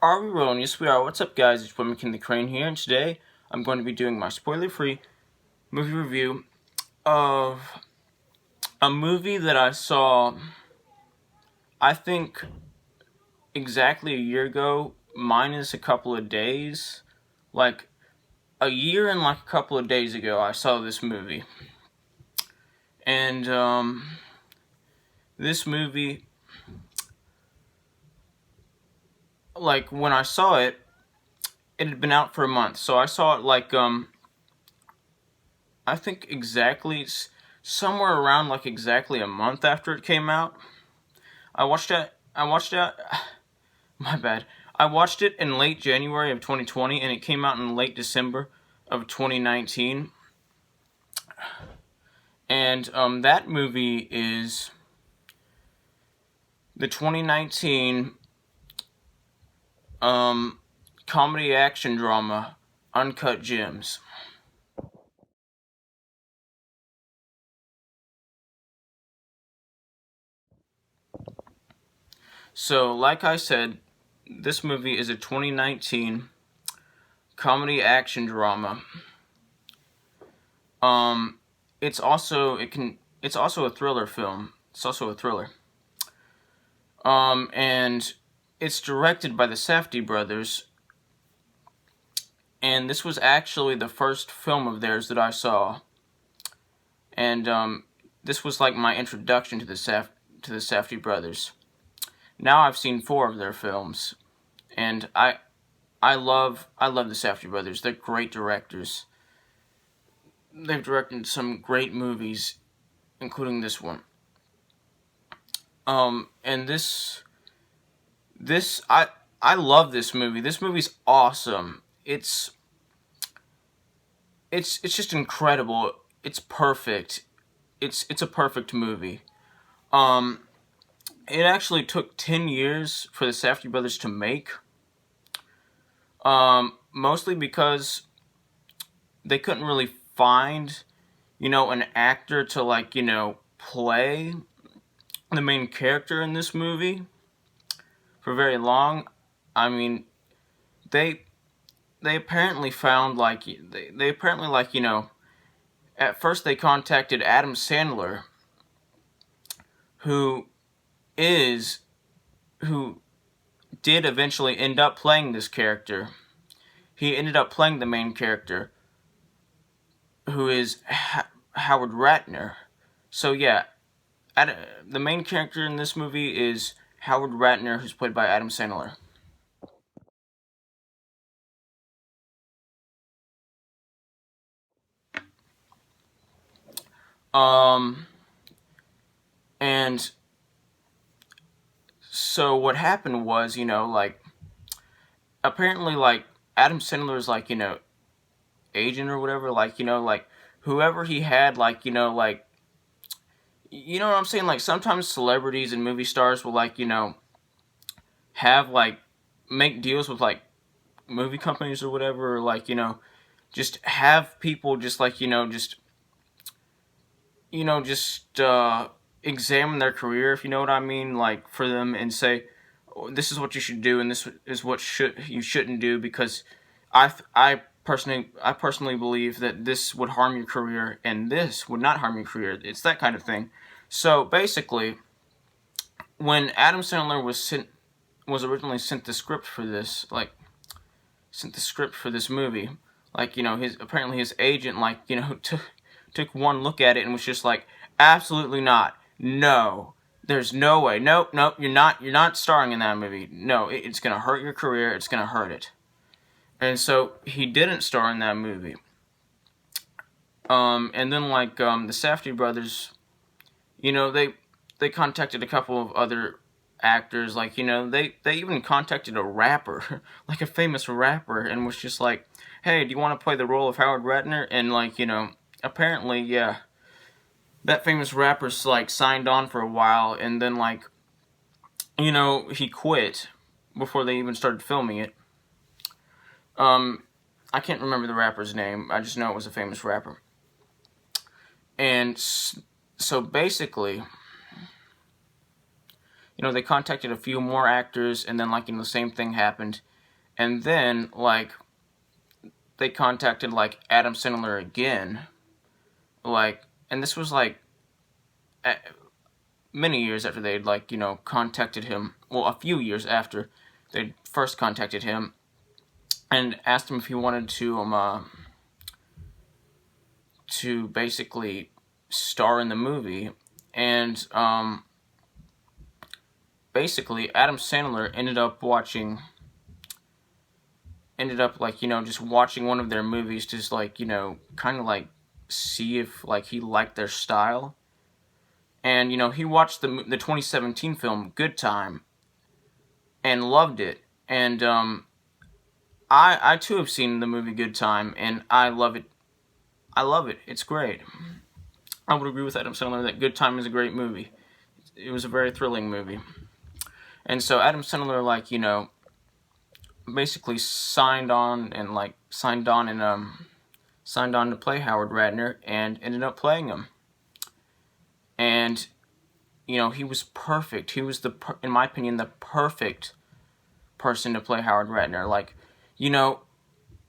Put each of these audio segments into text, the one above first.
Are we rolling? Yes, we are. What's up, guys? It's McKinley Crain here, and today I'm going to be doing my spoiler-free movie review of a movie that I saw, I think, exactly a year ago, minus a couple of days. Like, a year and like a couple of days ago, I saw this movie. And, this movie, like, when I saw it, it had been out for a month. So I saw it, like, I think exactly somewhere around like exactly a month after it came out. I watched it. My bad. I watched it in late January of 2020, and it came out in late December of 2019. And that movie is the 2019 comedy action drama Uncut Gems. So, like I said, this movie is a 2019 comedy action drama. It's also a thriller film. It's also a thriller. And it's directed by the Safdie brothers. And this was actually the first film of theirs that I saw. And this was like my introduction to the Safdie brothers. Now I've seen 4 of their films, and I love the Safdie brothers. They're great directors. They've directed some great movies, including this one. And I love this movie. This movie's awesome. It's just incredible. It's perfect. It's a perfect movie. It actually took 10 years for the Safdie brothers to make. Mostly because they couldn't really find, an actor to play the main character in this movie for very long. I mean, they apparently found they apparently at first they contacted Adam Sandler, who did eventually end up playing this character. He ended up playing the main character, who is Howard Ratner. So yeah, the main character in this movie is Howard Ratner, who's played by Adam Sandler. And so what happened was, apparently, Adam Sandler's, agent or whatever, whoever he had, you know what I'm saying? Like, sometimes celebrities and movie stars will, have, make deals with, movie companies or whatever, or, just have people just, examine their career, if you know what I mean, for them, and say, oh, this is what you should do, and this is what you shouldn't do, because I personally believe that this would harm your career, and this would not harm your career. It's that kind of thing. So basically, when Adam Sandler was originally sent the script for this, movie, his agent, took one look at it and was just like, absolutely not. No. There's no way. Nope, nope, you're not starring in that movie. No, it's gonna hurt your career, it's gonna hurt it. And so he didn't star in that movie. And then the Safdie brothers, they contacted a couple of other actors, they even contacted a rapper, like a famous rapper, and was just like, hey, do you want to play the role of Howard Ratner? And apparently, yeah, that famous rapper signed on for a while, and then he quit before they even started filming it. I can't remember the rapper's name. I just know it was a famous rapper. And so basically, they contacted a few more actors, and then, like, the same thing happened. And then, like, they contacted, like, Adam Sandler again. Like, and this was, like, many years after they'd, like, contacted him. Well, a few years after they'd first contacted him and asked him if he wanted to basically star in the movie. And, basically, Adam Sandler ended up, like, just watching one of their movies, just, like, kind of, like, see if, like, he liked their style. And, he watched the 2017 film Good Time and loved it. And, I too have seen the movie Good Time, and I love it. I love it. It's great. I would agree with Adam Sandler that Good Time is a great movie. It was a very thrilling movie. And so Adam Sandler, like, basically signed on to play Howard Ratner and ended up playing him. And, he was perfect. He was, in my opinion, the perfect person to play Howard Ratner. Like,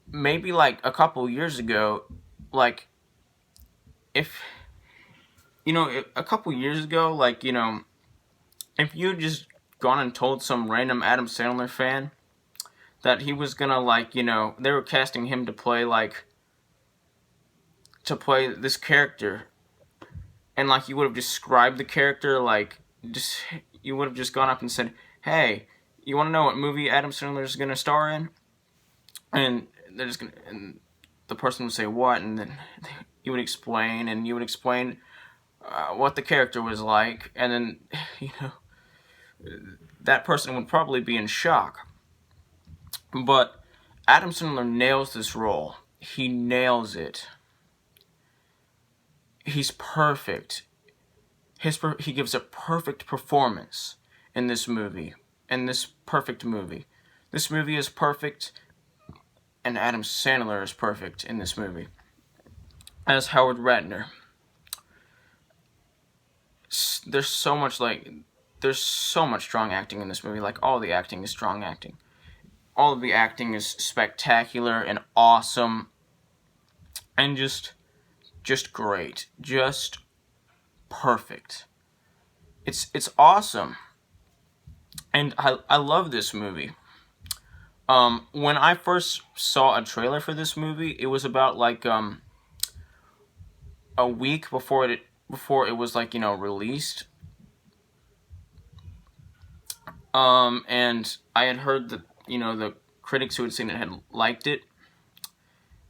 maybe, like, a couple years ago, like, if, a couple years ago, like, if you just gone and told some random Adam Sandler fan that he was gonna, like, they were casting him to play this character, and, like, you would have described the character, like, you would have just gone up and said, hey, you want to know what movie Adam Sandler is gonna star in? And and the person would say, what? And then you would explain, what the character was like, and then, that person would probably be in shock. But Adam Sandler nails this role. He nails it. He's perfect. He gives a perfect performance in this movie. This movie is perfect, and Adam Sandler is perfect in this movie as Howard Ratner. There's so much strong acting in this movie. Like, all the acting is strong acting. All of the acting is spectacular and awesome, and just great, just perfect. It's awesome, and I love this movie. When I first saw a trailer for this movie, it was about, like, a week before it was, like, released. And I had heard that, the critics who had seen it had liked it.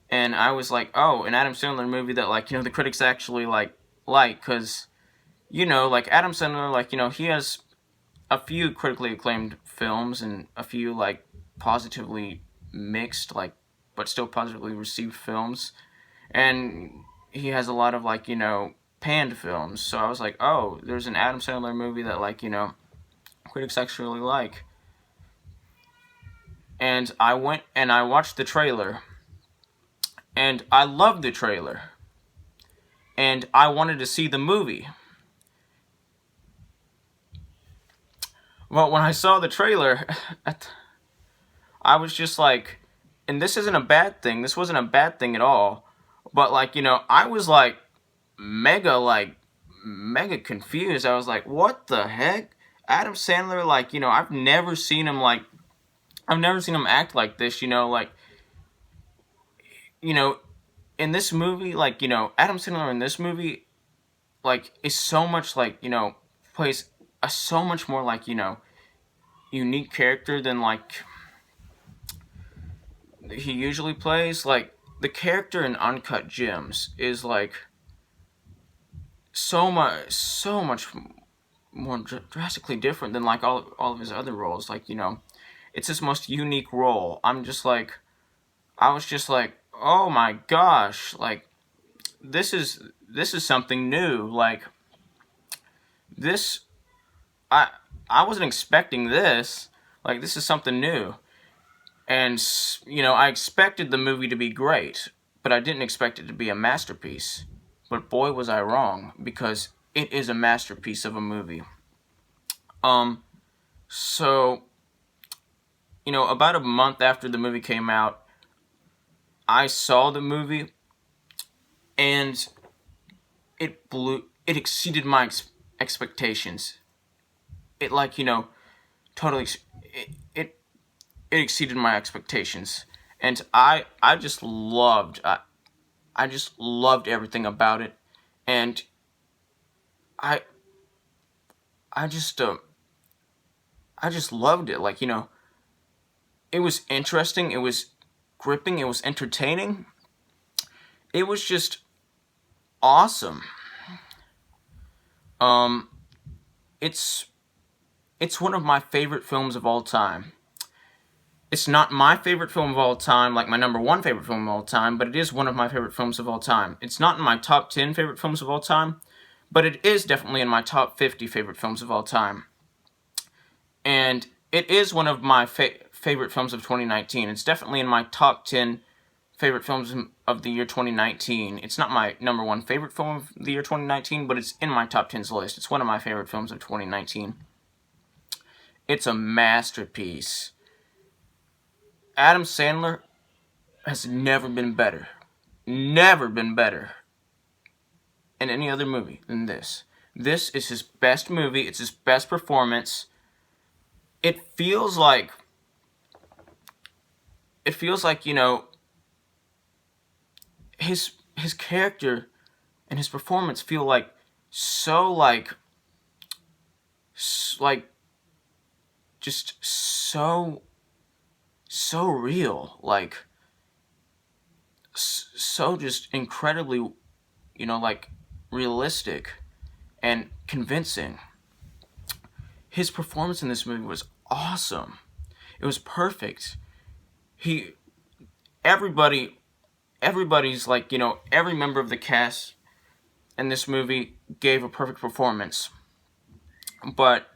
And I was like, oh, an Adam Sandler movie that, like, the critics actually, like, because, like, Adam Sandler, like, he has a few critically acclaimed films and a few, like, positively mixed, like, but still positively received films. And he has a lot of, like, panned films. So I was like, oh, there's an Adam Sandler movie that, like, critics actually like. And I went and I watched the trailer, and I loved the trailer, and I wanted to see the movie. Well, when I saw the trailer, I was just like, and this isn't a bad thing, this wasn't a bad thing at all, but, like, I was, like, mega confused. I was like, what the heck? Adam Sandler, like, I've never seen him act like this, like, in this movie, like, Adam Sandler in this movie, like, is so much, like, plays a so much more, like, unique character than, like, he usually plays. Like, the character in Uncut Gems is, like, so much more drastically different than, like, all of his other roles. Like, it's his most unique role. I was just like, oh my gosh, like, this is something new. Like, this, I wasn't expecting this. Like, this is something new. And, I expected the movie to be great, but I didn't expect it to be a masterpiece. But boy, was I wrong, because it is a masterpiece of a movie. So, about a month after the movie came out, I saw the movie, and it exceeded my expectations. It, like, totally, it exceeded my expectations. And I just loved, I just loved everything about it. And I, I just, I just loved it. Like, it was interesting, it was gripping, it was entertaining. It was just awesome. Um, it's one of my favorite films of all time. It's not my favorite film of all time, like my number one favorite film of all time, but it is one of my favorite films of all time. It's not in my top 10 favorite films of all time, but it is definitely in my top 50 favorite films of all time. And it is one of my favorite films of 2019. It's definitely in my top 10 favorite films of the year 2019. It's not my number one favorite film of the year 2019, but it's in my top 10's list. It's one of my favorite films of 2019. It's a masterpiece. Adam Sandler has never been better in any other movie than this. This is his best movie. It's his best performance. It feels like, his character and his performance feel like so just so real, like so just incredibly, realistic and convincing. His performance in this movie was awesome. It was perfect. Everybody's like, every member of the cast in this movie gave a perfect performance. But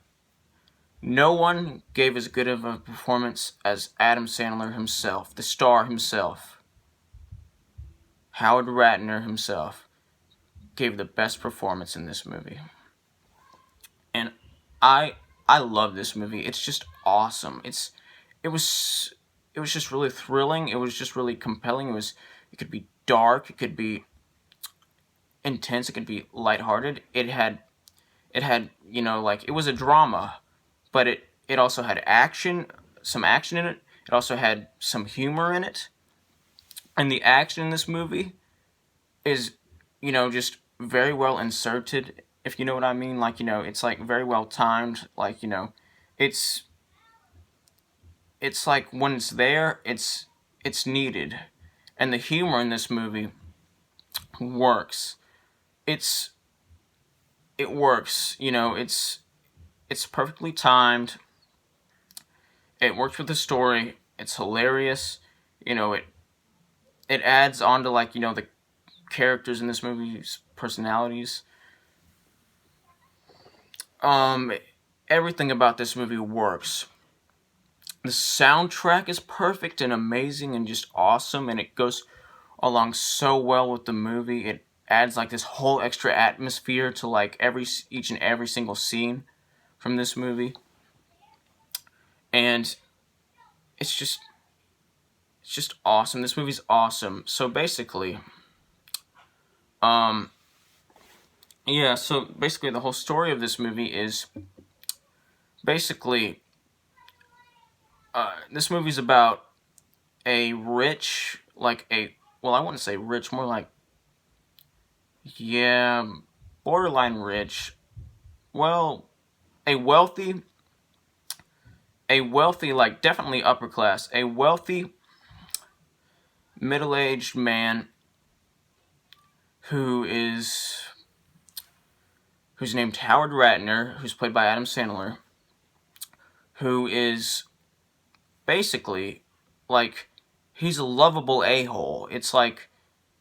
no one gave as good of a performance as Adam Sandler himself, the star himself. Howard Ratner himself gave the best performance in this movie. And I love this movie. It's just awesome. It was just really thrilling. It was just really compelling. It could be dark, it could be intense, it could be lighthearted. It had it was a drama, but it also had some action in it. It also had some humor in it. And the action in this movie is, just very well inserted, if you know what I mean. Like, it's like very well timed. Like, it's like when it's there, it's needed. And the humor in this movie works. It works, it's perfectly timed. It works with the story. It's hilarious. It adds on to, the characters in this movie's personalities. Everything about this movie works. The soundtrack is perfect and amazing and just awesome, and it goes along so well with the movie. It adds this whole extra atmosphere to each and every single scene from this movie. And it's just awesome. This movie's awesome. So basically, so basically the whole story of this movie is basically, this movie's about a rich, I wouldn't say rich, more like, borderline rich. Well, a wealthy, definitely upper class, a wealthy, middle-aged man who's named Howard Ratner, who's played by Adam Sandler, who is basically, he's a lovable a-hole. It's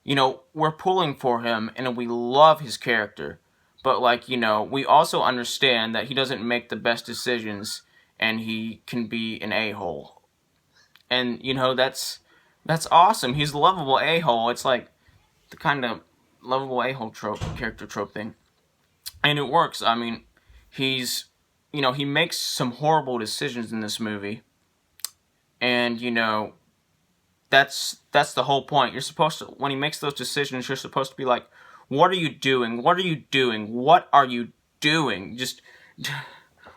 we're pulling for him, and we love his character, but, we also understand that he doesn't make the best decisions, and he can be an a-hole. And, that's awesome. He's a lovable a-hole. It's the kind of lovable a-hole character trope thing. And it works. I mean, he's he makes some horrible decisions in this movie, and that's the whole point. You're supposed to, when he makes those decisions, you're supposed to be like, what are you doing? What are you doing? What are you doing? Just,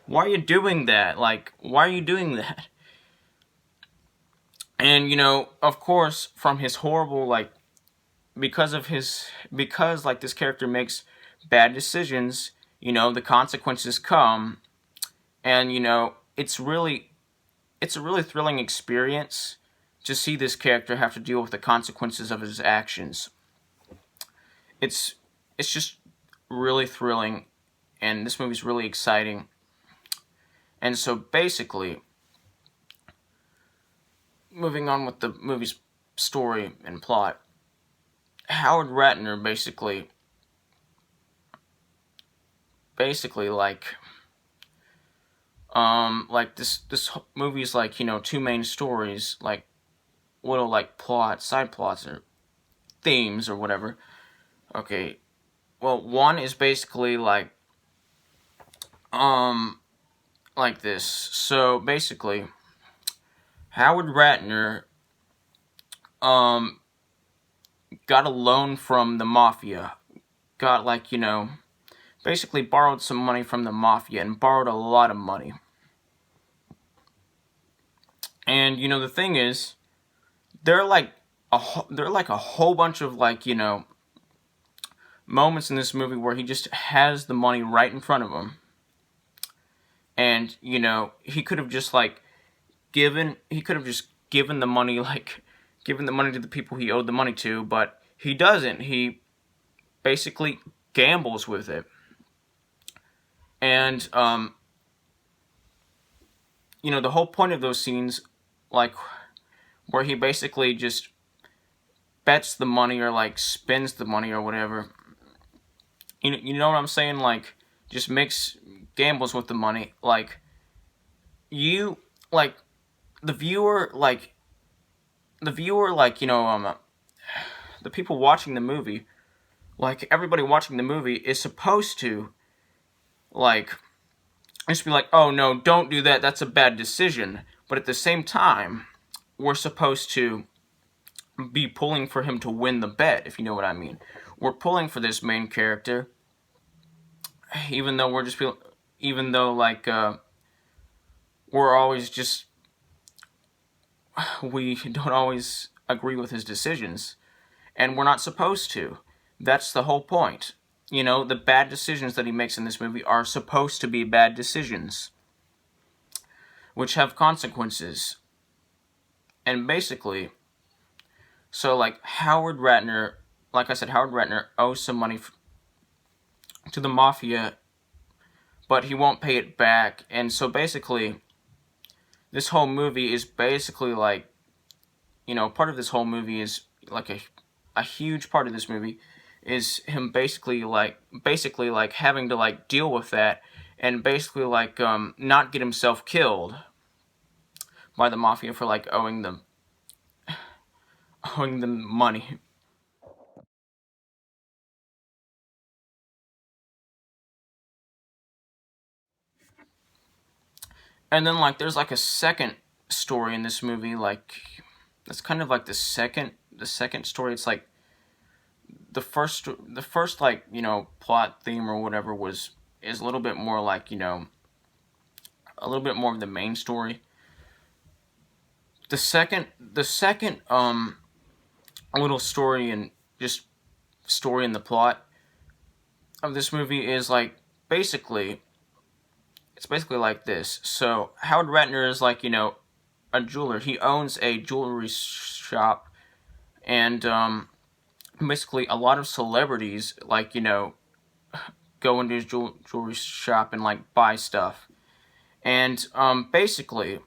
why are you doing that? Like, why are you doing that? And, of course, from his horrible, like, because like, this character makes bad decisions, the consequences come, and, it's a really thrilling experience to see this character have to deal with the consequences of his actions. It's just really thrilling, and this movie's really exciting. And so basically, moving on with the movie's story and plot, Howard Ratner basically like this movie is like, two main stories, like little like side plots or themes or whatever. Okay, well, one is basically like this. So basically, Howard Ratner got a loan from the mafia. Got like, basically borrowed some money from the mafia, and borrowed a lot of money. And the thing is, there are like a whole bunch of like, moments in this movie where he just has the money right in front of him. And, he could have just like given the money, like given the money to the people he owed the money to, but he doesn't. He basically gambles with it. And the whole point of those scenes, like where he basically just bets the money or like spends the money or whatever, you know what I'm saying, like just gambles with the money, like the viewer, like the people watching the movie, like everybody watching the movie is supposed to like just be like, oh no, don't do that, that's a bad decision. But at the same time, we're supposed to be pulling for him to win the bet, if you know what I mean. We're pulling for this main character, even though we're always just, we don't always agree with his decisions, and we're not supposed to. That's the whole point. The bad decisions that he makes in this movie are supposed to be bad decisions, which have consequences. And basically, so like Howard Ratner, like I said, Howard Ratner owes some money to the mafia, but he won't pay it back. And so basically, this whole movie is basically like, part of this whole movie is like a huge part of this movie is him basically like having to like deal with that, and basically like not get himself killed by the mafia for like owing them money. And then like there's like a second story in this movie, like it's kind of like the second story. It's like the first like, plot theme or whatever is a little bit more like, a little bit more of the main story. The second little story and just story in the plot of this movie is like it's basically like this. So Howard Ratner is like, a jeweler. He owns a jewelry shop, and basically a lot of celebrities like, go into his jewelry shop and like buy stuff. And basically,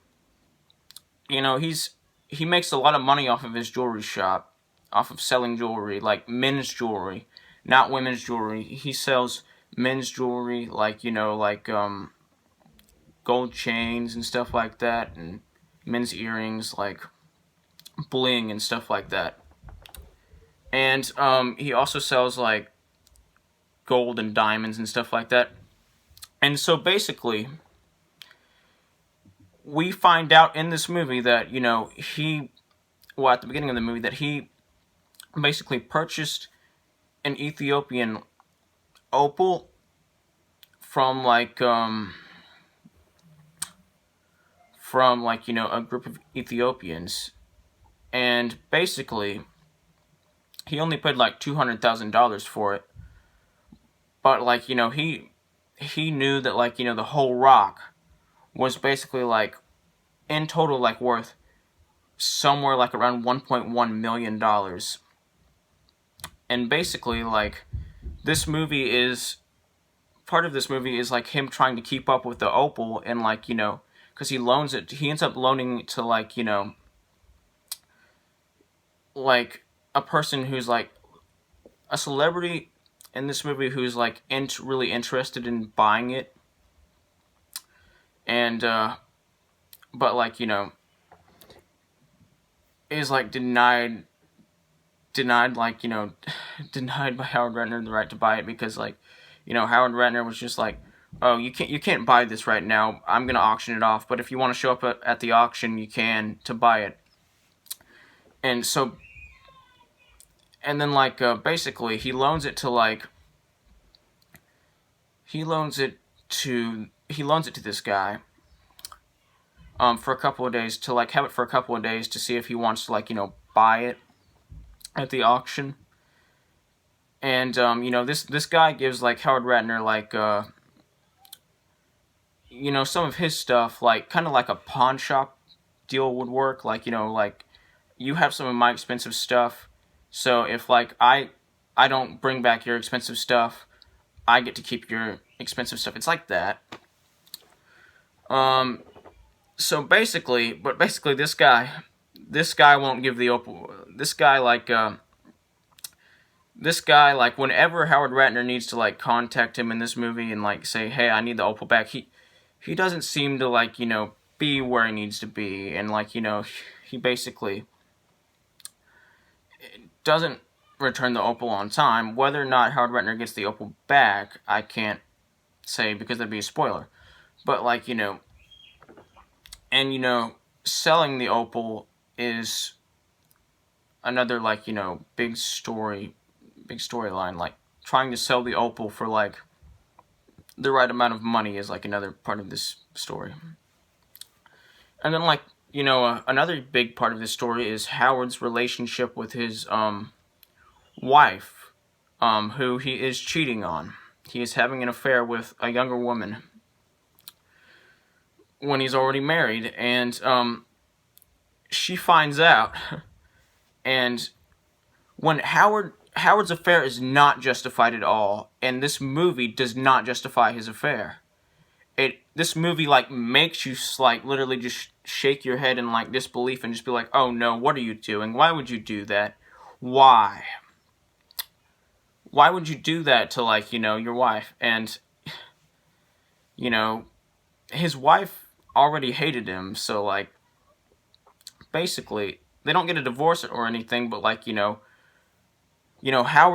he makes a lot of money off of his jewelry shop, off of selling jewelry, like men's jewelry, not women's jewelry. He sells men's jewelry, like, gold chains and stuff like that, and men's earrings, like bling and stuff like that. And he also sells like gold and diamonds and stuff like that. And so basically, we find out in this movie that, at the beginning of the movie, that he basically purchased an Ethiopian opal from a group of Ethiopians, and basically he only paid like $200,000 for it, but he knew that the whole rock was basically in total worth somewhere around $1.1 million. And basically this movie is part of this movie is him trying to keep up with the opal, and because he ends up loaning it to a person who's a celebrity in this movie who's really interested in buying it, and but is denied denied denied by Howard Ratner the right to buy it, because Howard Ratner was just oh, you can't buy this right now, I'm gonna auction it off, but if you want to show up at the auction, you can, to buy it. And so, and then basically he loans it to he loans it to this guy for a couple of days, to have it for a couple of days to see if he wants to buy it at the auction. And this guy gives Howard Ratner some of his stuff, kind of like a pawn shop deal would work. You have some of my expensive stuff, so if I don't bring back your expensive stuff, I get to keep your expensive stuff. It's like that. So basically this guy won't give the opal. This guy whenever Howard Ratner needs to contact him in this movie and say, hey, I need the opal back, he doesn't seem to be where he needs to be, and he basically doesn't return the opal on time. Whether or not Howard Ratner gets the opal back, I can't say, because that'd be a spoiler. But and selling the opal is another big storyline. Trying to sell the opal for the right amount of money is another part of this story. And then another big part of this story is Howard's relationship with his wife, who he is cheating on. He is having an affair with a younger woman when he's already married, and she finds out. And when Howard's affair is not justified at all, and this movie does not justify his affair. This movie makes you literally just shake your head in disbelief and just be oh no, what are you doing? Why would you do that? Why would you do that to your wife? And his wife already hated him, so basically they don't get a divorce or anything, but Howard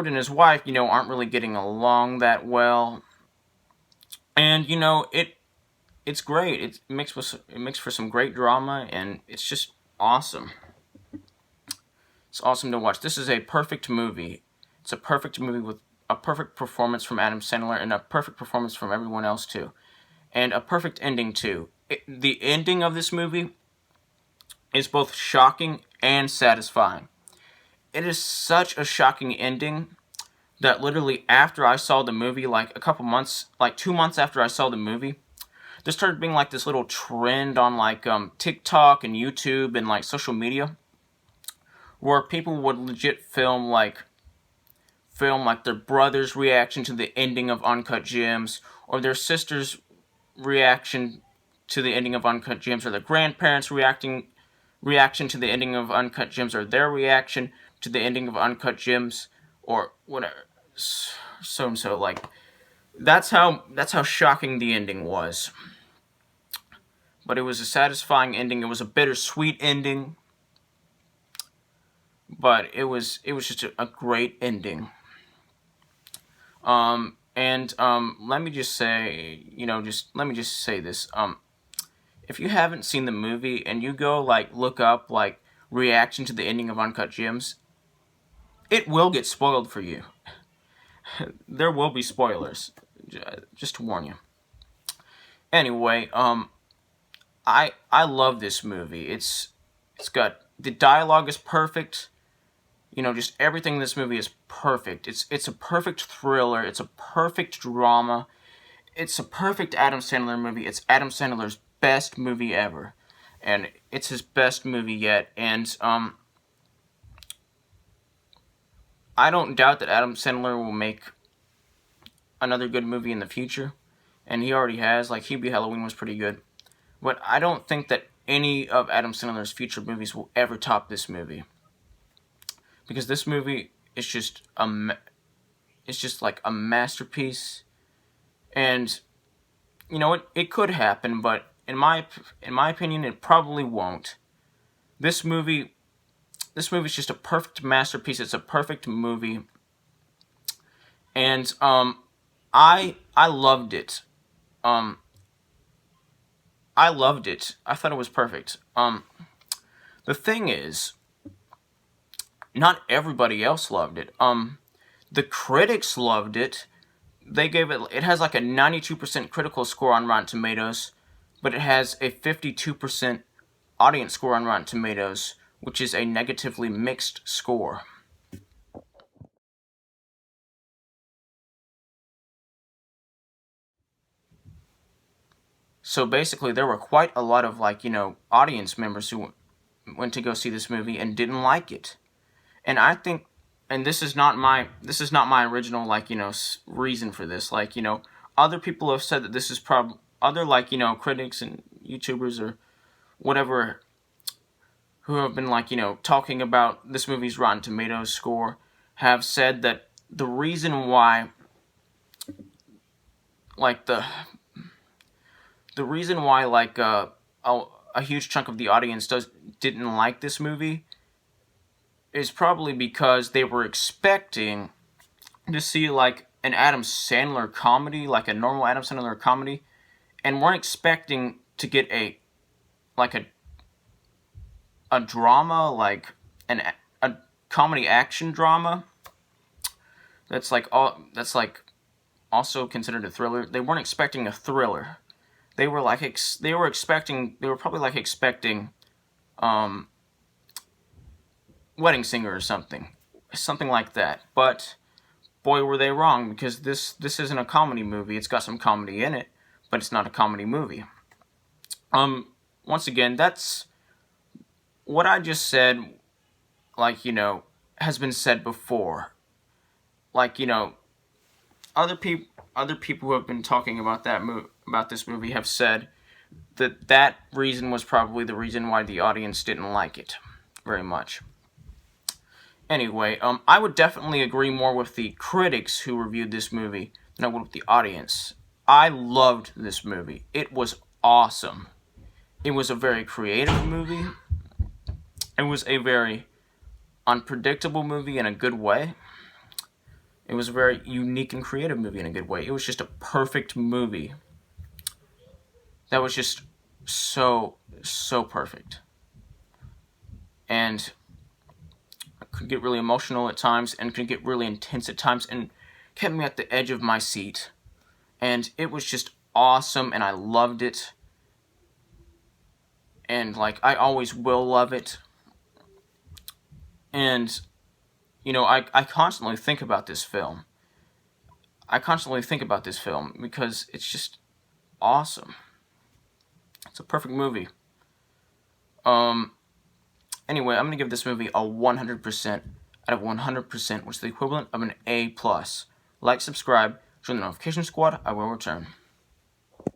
and his wife aren't really getting along that well. And it's great. It makes for some great drama, and it's just awesome. It's awesome to watch. This is a perfect movie. It's a perfect movie with a perfect performance from Adam Sandler, and a perfect performance from everyone else too, and a perfect ending too. The ending of this movie is both shocking and satisfying. It is such a shocking ending that literally after I saw the movie, a couple months, 2 months after I saw the movie, there started being this little trend on TikTok and YouTube and social media, where people would legit film their brother's reaction to the ending of Uncut Gems, or their sister's reaction to the ending of Uncut Gems, or their grandparents' reaction to the ending of Uncut Gems, or their reaction to the ending of Uncut Gems, or whatever. So that's how shocking the ending was. But it was a satisfying ending. It was a bittersweet ending, but it was just a great ending. Let me just say, let me just say this. if you haven't seen the movie and you go like look up like reaction to the ending of Uncut Gems, it will get spoiled for you. There will be spoilers, just to warn you. Anyway, I love this movie. It's got, the dialogue is perfect. You know, just everything in this movie is perfect. It's a perfect thriller. It's a perfect drama. It's a perfect Adam Sandler movie. It's Adam Sandler's best movie ever, and it's his best movie yet. And I don't doubt that Adam Sandler will make another good movie in the future, and he already has. Like, Hubie Halloween was pretty good, but I don't think that any of Adam Sandler's future movies will ever top this movie, because this movie is just it's just like a masterpiece. And you know, it could happen, but in my opinion, it probably won't. This movie is just a perfect masterpiece. It's a perfect movie, and I loved it. I loved it. I thought it was perfect. The thing is, not everybody else loved it. The critics loved it. They gave it. It has like a 92% critical score on Rotten Tomatoes, but it has a 52% audience score on Rotten Tomatoes, which is a negatively mixed score. So basically, there were quite a lot of, like, you know, audience members who went to go see this movie and didn't like it. And I think, and this is not my original, like, you know, reason for this. Like, you know, other people have said that this is other, like, you know, critics and YouTubers or whatever who have been, like, you know, talking about this movie's Rotten Tomatoes score have said that the reason why, like, the reason why, like, a huge chunk of the audience didn't like this movie is probably because they were expecting to see, like, an Adam Sandler comedy, like a normal Adam Sandler comedy, and weren't expecting to get a drama, like a comedy action drama that's also considered a thriller. They weren't expecting a thriller. They were probably expecting Wedding Singer or something like that. But boy, were they wrong, because this isn't a comedy movie. It's got some comedy in it, but it's not a comedy movie. Once again, that's what I just said, like, you know, has been said before. Like, you know, other people who have been talking about this movie have said that reason was probably the reason why the audience didn't like it very much. Anyway, I would definitely agree more with the critics who reviewed this movie than I would with the audience. I loved this movie. It was awesome. It was a very creative movie. It was a very unpredictable movie in a good way. It was a very unique and creative movie in a good way. It was just a perfect movie. That was just so perfect. And I could get really emotional at times, and could get really intense at times, and kept me at the edge of my seat. And it was just awesome, and I loved it. And, like, I always will love it. And, you know, I constantly think about this film. Because it's just awesome. It's a perfect movie. Anyway, I'm going to give this movie a 100% out of 100%, which is the equivalent of an A+. Like, subscribe, join the notification squad. I will return.